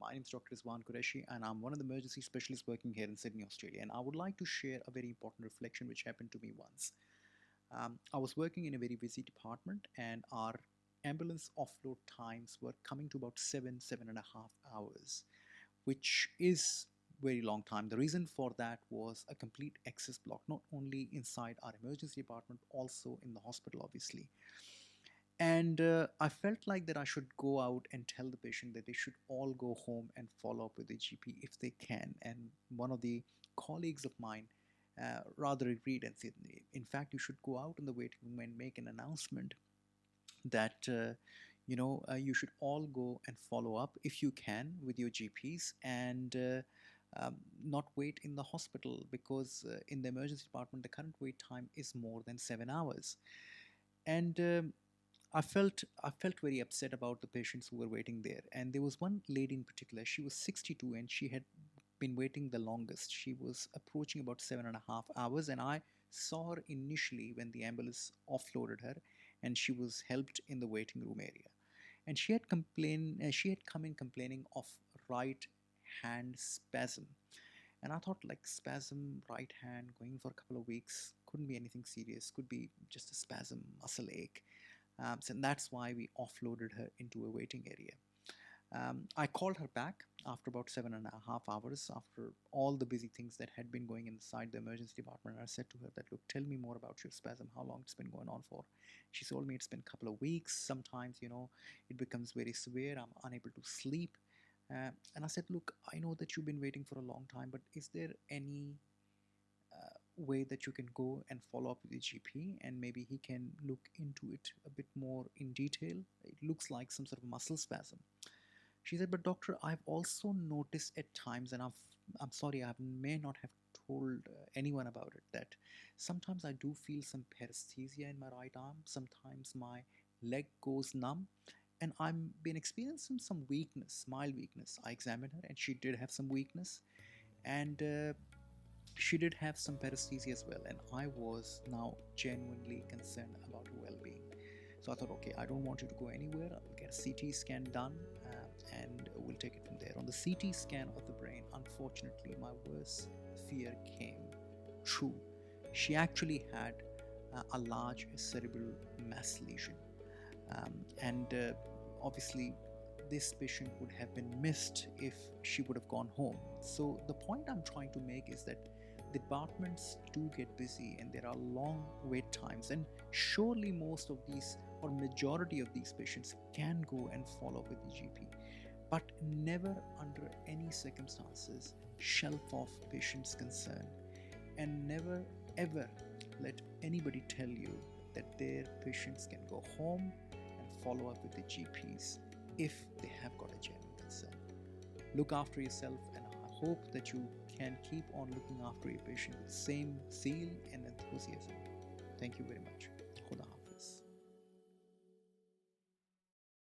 My name is Dr. Rizwan Qureshi, and I'm one of the emergency specialists working here in Sydney, Australia. And I would like to share a very important reflection which happened to me once. I was working in a very busy department, and our ambulance offload times were coming to about 7.5 hours, which is very long time. The reason for that was a complete access block, not only inside our emergency department, also in the hospital, obviously. And I felt like that I should go out and tell the patient that they should all go home and follow up with the GP if they can. And one of the colleagues of mine rather agreed and said, in fact, you should go out in the waiting room and make an announcement that you should all go and follow up if you can with your GPs, and not wait in the hospital, because in the emergency department the current wait time is more than 7 hours. And I felt very upset about the patients who were waiting there. And there was one lady in particular. She was 62 and she had been waiting the longest. She was approaching about 7.5 hours, and I saw her initially when the ambulance offloaded her, and she was helped in the waiting room area. And she had come in complaining of right hand spasm. And I thought, like, spasm, right hand, going for a couple of weeks, couldn't be anything serious, could be just a spasm, muscle ache. So that's why we offloaded her into a waiting area. I called her back after about 7.5 hours, after all the busy things that had been going inside the emergency department. I said to her that, look, tell me more about your spasm, how long it's been going on for. She told me it's been a couple of weeks. Sometimes, it becomes very severe. I'm unable to sleep. And I said, look, I know that you've been waiting for a long time, but is there any way that you can go and follow up with the GP, and maybe he can look into it a bit more in detail? It looks like some sort of muscle spasm. She said, but doctor, I've also noticed at times, and I'm sorry, I may not have told anyone about it, that sometimes I do feel some paresthesia in my right arm. Sometimes my leg goes numb, and I've been experiencing some weakness, mild weakness. I examined her, and she did have some weakness, and she did have some paresthesia as well. And I was now genuinely concerned about her well-being. So I thought, okay, I don't want you to go anywhere. I'll get a CT scan done, and we'll take it from there. On the CT scan of the brain, unfortunately, my worst fear came true. She actually had a large cerebral mass lesion. And obviously, this patient would have been missed if she would have gone home. So the point I'm trying to make is that departments do get busy and there are long wait times, and surely most of these, or majority of these patients, can go and follow up with the GP, but never under any circumstances shelf off patient's concern, and never ever let anybody tell you that their patients can go home and follow up with the GPs if they have got a genuine concern. Look after yourself, and I hope that you can keep on looking after your patient with the same zeal and enthusiasm. Thank you very much. Khuda